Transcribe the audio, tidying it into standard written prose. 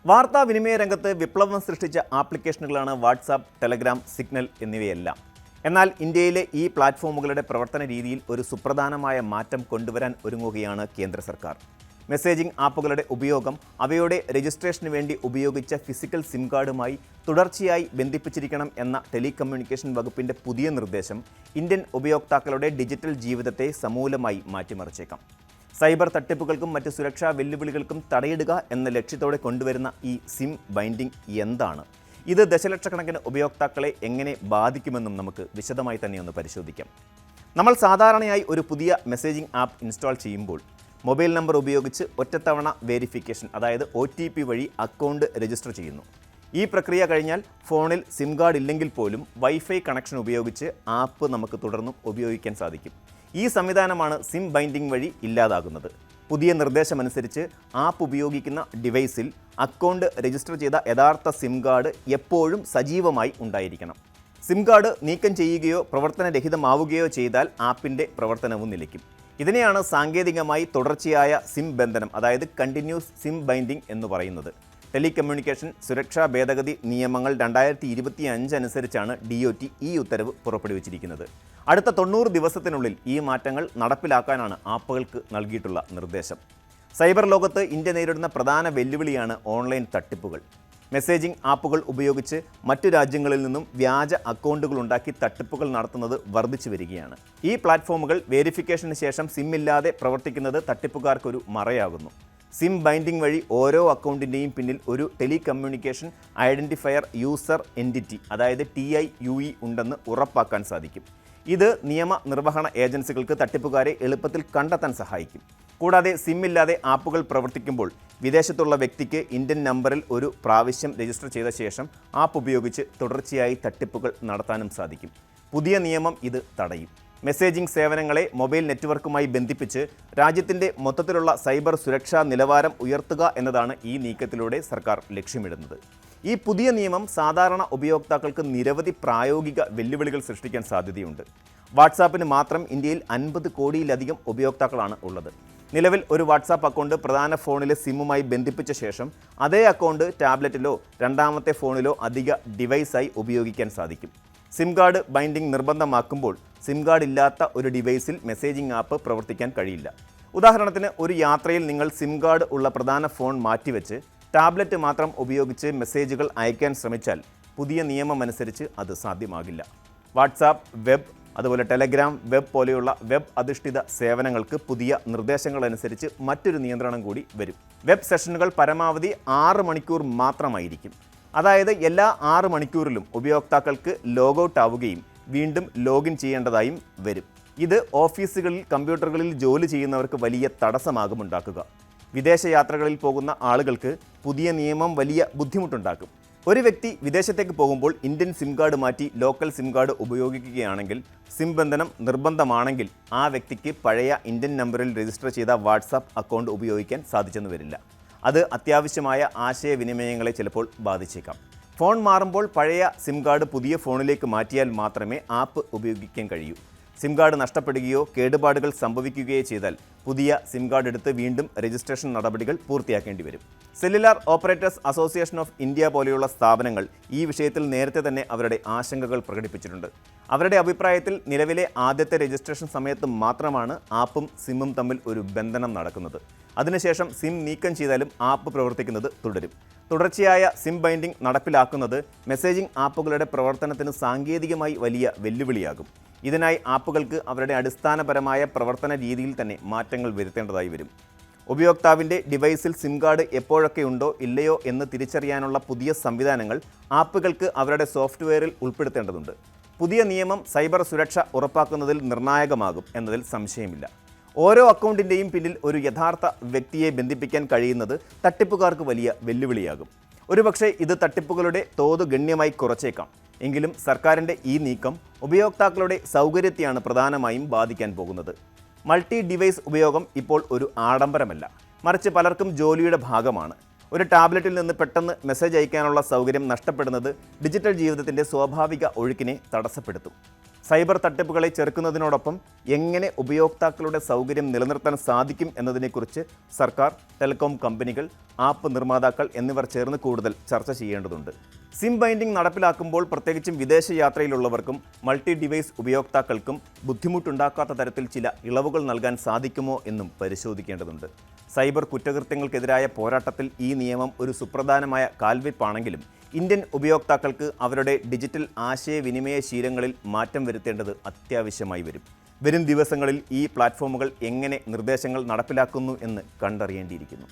വാർത്താവിനിമയ രംഗത്ത് വിപ്ലവം സൃഷ്ടിച്ച ആപ്ലിക്കേഷനുകളാണ് വാട്സാപ്പ്, ടെലഗ്രാം, സിഗ്നൽ എന്നിവയെല്ലാം. എന്നാൽ ഇന്ത്യയിലെ ഈ പ്ലാറ്റ്ഫോമുകളുടെ പ്രവർത്തന രീതിയിൽ ഒരു സുപ്രധാനമായ മാറ്റം കൊണ്ടുവരാൻ ഒരുങ്ങുകയാണ് കേന്ദ്ര സർക്കാർ. മെസ്സേജിംഗ് ആപ്പുകളുടെ ഉപയോഗം അവയുടെ രജിസ്ട്രേഷന് വേണ്ടി ഉപയോഗിച്ച ഫിസിക്കൽ സിം കാർഡുമായി തുടർച്ചയായി ബന്ധിപ്പിച്ചിരിക്കണം എന്ന ടെലികമ്മ്യൂണിക്കേഷൻ വകുപ്പിൻ്റെ പുതിയ നിർദ്ദേശം ഇന്ത്യൻ ഉപയോക്താക്കളുടെ ഡിജിറ്റൽ ജീവിതത്തെ സമൂലമായി മാറ്റിമറിച്ചേക്കാം. സൈബർ തട്ടിപ്പുകൾക്കും മറ്റ് സുരക്ഷാ വെല്ലുവിളികൾക്കും തടയിടുക എന്ന ലക്ഷ്യത്തോടെ കൊണ്ടുവരുന്ന ഈ സിം ബൈൻഡിംഗ് എന്താണ്? ഇത് ദശലക്ഷക്കണക്കിന് ഉപയോക്താക്കളെ എങ്ങനെ ബാധിക്കുമെന്നും നമുക്ക് വിശദമായി തന്നെ ഒന്ന് പരിശോധിക്കാം. നമ്മൾ സാധാരണയായി ഒരു പുതിയ മെസ്സേജിംഗ് ആപ്പ് ഇൻസ്റ്റാൾ ചെയ്യുമ്പോൾ മൊബൈൽ നമ്പർ ഉപയോഗിച്ച് ഒറ്റത്തവണ വെരിഫിക്കേഷൻ, അതായത് OTP വഴി അക്കൗണ്ട് രജിസ്റ്റർ ചെയ്യുന്നു. ഈ പ്രക്രിയ കഴിഞ്ഞാൽ ഫോണിൽ സിം കാർഡ് ഇല്ലെങ്കിൽ പോലും വൈഫൈ കണക്ഷൻ ഉപയോഗിച്ച് ആപ്പ് നമുക്ക് തുടർന്നും ഉപയോഗിക്കാൻ സാധിക്കും. ഈ സംവിധാനമാണ് സിം ബൈൻഡിംഗ് വഴി ഇല്ലാതാകുന്നത്. പുതിയ നിർദ്ദേശമനുസരിച്ച് ആപ്പ് ഉപയോഗിക്കുന്ന ഡിവൈസിൽ അക്കൗണ്ട് രജിസ്റ്റർ ചെയ്ത യഥാർത്ഥ സിം കാർഡ് എപ്പോഴും സജീവമായി ഉണ്ടായിരിക്കണം. സിം കാർഡ് നീക്കം ചെയ്യുകയോ പ്രവർത്തനരഹിതമാവുകയോ ചെയ്താൽ ആപ്പിൻ്റെ പ്രവർത്തനവും നിലയ്ക്കും. ഇതിനെയാണ് സാങ്കേതികമായി തുടർച്ചയായ സിം ബന്ധനം, അതായത് കണ്ടിന്യൂസ് സിം ബൈൻഡിംഗ് എന്ന് പറയുന്നത്. ടെലികമ്മ്യൂണിക്കേഷൻ സുരക്ഷാ ഭേദഗതി നിയമങ്ങൾ 2025 അനുസരിച്ചാണ് DOT ഈ ഉത്തരവ് പുറപ്പെടുവിച്ചിരിക്കുന്നത്. അടുത്ത 90 ദിവസത്തിനുള്ളിൽ ഈ മാറ്റങ്ങൾ നടപ്പിലാക്കാനാണ് ആപ്പുകൾക്ക് നൽകിയിട്ടുള്ള നിർദ്ദേശം. സൈബർ ലോകത്ത് ഇന്ത്യ നേരിടുന്ന പ്രധാന വെല്ലുവിളിയാണ് ഓൺലൈൻ തട്ടിപ്പുകൾ. മെസ്സേജിംഗ് ആപ്പുകൾ ഉപയോഗിച്ച് മറ്റു രാജ്യങ്ങളിൽ നിന്നും വ്യാജ അക്കൗണ്ടുകൾ ഉണ്ടാക്കി തട്ടിപ്പുകൾ നടത്തുന്നത് വർദ്ധിച്ചു വരികയാണ്. ഈ പ്ലാറ്റ്ഫോമുകൾ വെരിഫിക്കേഷന് ശേഷം സിം ഇല്ലാതെ പ്രവർത്തിക്കുന്നത് തട്ടിപ്പുകാർക്കൊരു മറയാകുന്നു. സിം ബൈൻഡിംഗ് വഴി ഓരോ അക്കൗണ്ടിൻ്റെയും പിന്നിൽ ഒരു ടെലികമ്മ്യൂണിക്കേഷൻ ഐഡൻറ്റിഫയർ യൂസർ എൻറ്റിറ്റി, അതായത് TIUE ഉണ്ടെന്ന് ഉറപ്പാക്കാൻ സാധിക്കും. ഇത് നിയമനിർവഹണ ഏജൻസികൾക്ക് തട്ടിപ്പുകാരെ എളുപ്പത്തിൽ കണ്ടെത്താൻ സഹായിക്കും. കൂടാതെ സിം ഇല്ലാതെ ആപ്പുകൾ പ്രവർത്തിക്കുമ്പോൾ വിദേശത്തുള്ള വ്യക്തിക്ക് ഇന്ത്യൻ നമ്പറിൽ ഒരു പ്രാവശ്യം രജിസ്റ്റർ ചെയ്ത ശേഷം ആപ്പ് ഉപയോഗിച്ച് തുടർച്ചയായി തട്ടിപ്പുകൾ നടത്താനും സാധിക്കും. പുതിയ നിയമം ഇത് തടയും. മെസ്സേജിംഗ് സേവനങ്ങളെ മൊബൈൽ നെറ്റ്വർക്കുമായി ബന്ധിപ്പിച്ച് രാജ്യത്തിൻ്റെ മൊത്തത്തിലുള്ള സൈബർ സുരക്ഷാ നിലവാരം ഉയർത്തുക എന്നതാണ് ഈ നീക്കത്തിലൂടെ സർക്കാർ ലക്ഷ്യമിടുന്നത്. ഈ പുതിയ നിയമം സാധാരണ ഉപയോക്താക്കൾക്ക് നിരവധി പ്രായോഗിക വെല്ലുവിളികൾ സൃഷ്ടിക്കാൻ സാധ്യതയുണ്ട്. വാട്സാപ്പിന് മാത്രം ഇന്ത്യയിൽ 50 കോടിയിലധികം ഉപയോക്താക്കളാണ് ഉള്ളത്. നിലവിൽ ഒരു വാട്സാപ്പ് അക്കൗണ്ട് പ്രധാന ഫോണിലെ സിമ്മുമായി ബന്ധിപ്പിച്ച ശേഷം അതേ അക്കൗണ്ട് ടാബ്ലറ്റിലോ രണ്ടാമത്തെ ഫോണിലോ അധിക ഡിവൈസായി ഉപയോഗിക്കാൻ സാധിക്കും. സിം കാർഡ് ബൈൻഡിംഗ് നിർബന്ധമാക്കുമ്പോൾ സിം കാർഡ് ഇല്ലാത്ത ഒരു ഡിവൈസിൽ മെസ്സേജിംഗ് ആപ്പ് പ്രവർത്തിക്കാൻ കഴിയില്ല. ഉദാഹരണത്തിന്, ഒരു യാത്രയിൽ നിങ്ങൾ സിം കാർഡ് ഉള്ള പ്രധാന ഫോൺ മാറ്റിവെച്ച് ടാബ്ലറ്റ് മാത്രം ഉപയോഗിച്ച് മെസ്സേജുകൾ അയക്കാൻ ശ്രമിച്ചാൽ പുതിയ നിയമമനുസരിച്ച് അത് സാധ്യമാകില്ല. വാട്സാപ്പ്, വെബ്, അതുപോലെ ടെലഗ്രാം, വെബ് പോലെയുള്ള വെബ് അധിഷ്ഠിത സേവനങ്ങൾക്ക് പുതിയ നിർദ്ദേശങ്ങളനുസരിച്ച് മറ്റൊരു നിയന്ത്രണം കൂടി വരും. വെബ് സെഷനുകൾ പരമാവധി 6 മണിക്കൂർ മാത്രമായിരിക്കും. അതായത് എല്ലാ 6 മണിക്കൂറിലും ഉപയോക്താക്കൾക്ക് ലോഗൌട്ട് ആവുകയും വീണ്ടും ലോഗിൻ ചെയ്യേണ്ടതായും വരും. ഇത് ഓഫീസുകളിൽ കമ്പ്യൂട്ടറുകളിൽ ജോലി ചെയ്യുന്നവർക്ക് വലിയ തടസ്സമാകും ഉണ്ടാക്കുക. വിദേശ യാത്രകളിൽ പോകുന്ന ആളുകൾക്ക് പുതിയ നിയമം വലിയ ബുദ്ധിമുട്ടുണ്ടാക്കും. ഒരു വ്യക്തി വിദേശത്തേക്ക് പോകുമ്പോൾ ഇന്ത്യൻ സിം കാർഡ് മാറ്റി ലോക്കൽ സിം കാർഡ് ഉപയോഗിക്കുകയാണെങ്കിൽ സിം ബന്ധനം നിർബന്ധമാണെങ്കിൽ ആ വ്യക്തിക്ക് പഴയ ഇന്ത്യൻ നമ്പറിൽ രജിസ്റ്റർ ചെയ്ത വാട്സാപ്പ് അക്കൗണ്ട് ഉപയോഗിക്കാൻ സാധിച്ചെന്ന് വരില്ല. അത് അത്യാവശ്യമായ ആശയവിനിമയങ്ങളെ ചിലപ്പോൾ ബാധിച്ചേക്കാം. ഫോൺ മാറുമ്പോൾ പഴയ സിം കാർഡ് പുതിയ ഫോണിലേക്ക് മാറ്റിയാൽ മാത്രമേ ആപ്പ് ഉപയോഗിക്കാൻ കഴിയൂ. സിം കാർഡ് നഷ്ടപ്പെടുകയോ കേടുപാടുകൾ സംഭവിക്കുകയോ ചെയ്താൽ പുതിയ സിം കാർഡ് എടുത്ത് വീണ്ടും രജിസ്ട്രേഷൻ നടപടികൾ പൂർത്തിയാക്കേണ്ടി വരും. Cellular operators association of India പോലെയുള്ള സ്ഥാപനങ്ങൾ ഈ വിഷയത്തിൽ നേരത്തെ തന്നെ അവരുടെ ആശങ്കകൾ പ്രകടിപ്പിച്ചിട്ടുണ്ട്. അവരുടെ അഭിപ്രായത്തിൽ നിലവിലെ ആദ്യത്തെ രജിസ്ട്രേഷൻ സമയത്ത് മാത്രമാണ് ആപ്പും സിമ്മും തമ്മിൽ ഒരു ബന്ധനം നടക്കുന്നത്. അതിനുശേഷം സിം നീക്കം ചെയ്താലും ആപ്പ് പ്രവർത്തിക്കുന്നത് തുടരും. തുടർച്ചയായ സിം ബൈൻഡിംഗ് നടപ്പിലാക്കുന്നത് മെസ്സേജിംഗ് ആപ്പുകളുടെ പ്രവർത്തനത്തിന് സാങ്കേതികമായി വലിയ വെല്ലുവിളിയാകും. ഇതിനായി ആപ്പുകൾക്ക് അവരുടെ അടിസ്ഥാനപരമായ പ്രവർത്തന രീതിയിൽ തന്നെ മാറ്റങ്ങൾ വരുത്തേണ്ടതായി വരും. ഉപയോക്താവിൻ്റെ ഡിവൈസിൽ സിം കാർഡ് എപ്പോഴൊക്കെ ഉണ്ടോ ഇല്ലയോ എന്ന് തിരിച്ചറിയാനുള്ള പുതിയ സംവിധാനങ്ങൾ ആപ്പുകൾക്ക് അവരുടെ സോഫ്റ്റ്വെയറിൽ ഉൾപ്പെടുത്തേണ്ടതുണ്ട്. പുതിയ നിയമം സൈബർ സുരക്ഷ ഉറപ്പാക്കുന്നതിൽ നിർണായകമാകും എന്നതിൽ സംശയമില്ല. ഓരോ അക്കൗണ്ടിൻ്റെയും പിന്നിൽ ഒരു യഥാർത്ഥ വ്യക്തിയെ ബന്ധിപ്പിക്കാൻ കഴിയുന്നത് തട്ടിപ്പുകാർക്ക് വലിയ വെല്ലുവിളിയാകും. ഒരുപക്ഷെ ഇത് തട്ടിപ്പുകളുടെ തോത് ഗണ്യമായി കുറച്ചേക്കാം. എങ്കിലും സർക്കാരിൻ്റെ ഈ നീക്കം ഉപയോക്താക്കളുടെ സൗകര്യത്തെയാണ് പ്രധാനമായും ബാധിക്കാൻ പോകുന്നത്. മൾട്ടി ഡിവൈസ് ഉപയോഗം ഇപ്പോൾ ഒരു ആഡംബരമല്ല, മറിച്ച് പലർക്കും ജോലിയുടെ ഭാഗമാണ്. ഒരു ടാബ്ലറ്റിൽ നിന്ന് പെട്ടെന്ന് മെസ്സേജ് അയക്കാനുള്ള സൗകര്യം നഷ്ടപ്പെടുന്നത് ഡിജിറ്റൽ ജീവിതത്തിൻ്റെ സ്വാഭാവിക ഒഴുക്കിനെ തടസ്സപ്പെടുത്തും. സൈബർ തട്ടിപ്പുകളെ ചെറുക്കുന്നതിനോടൊപ്പം എങ്ങനെ ഉപയോക്താക്കളുടെ സൗകര്യം നിലനിർത്താൻ സാധിക്കും എന്നതിനെക്കുറിച്ച് സർക്കാർ, ടെലികോം കമ്പനികൾ, ആപ്പ് നിർമ്മാതാക്കൾ എന്നിവർ ചേർന്ന് കൂടുതൽ ചർച്ച ചെയ്യേണ്ടതുണ്ട്. സിം ബൈൻഡിംഗ് നടപ്പിലാക്കുമ്പോൾ പ്രത്യേകിച്ചും വിദേശ യാത്രയിലുള്ളവർക്കും മൾട്ടി ഡിവൈസ് ഉപയോക്താക്കൾക്കും ബുദ്ധിമുട്ടുണ്ടാക്കാത്ത തരത്തിൽ ചില ഇളവുകൾ നൽകാൻ സാധിക്കുമോ എന്നും പരിശോധിക്കേണ്ടതുണ്ട്. സൈബർ കുറ്റകൃത്യങ്ങൾക്കെതിരായ പോരാട്ടത്തിൽ ഈ നിയമം ഒരു സുപ്രധാനമായ കാൽവെപ്പാണെങ്കിലും ഇന്ത്യൻ ഉപയോക്താക്കൾക്ക് അവരുടെ ഡിജിറ്റൽ ആശയവിനിമയ ശീലങ്ങളിൽ മാറ്റം വരുത്തേണ്ടത് അത്യാവശ്യമായി വരും. വരും ദിവസങ്ങളിൽ ഈ പ്ലാറ്റ്ഫോമുകൾ എങ്ങനെ നിർദ്ദേശങ്ങൾ നടപ്പിലാക്കുന്നു എന്ന് കണ്ടറിയേണ്ടിയിരിക്കുന്നു.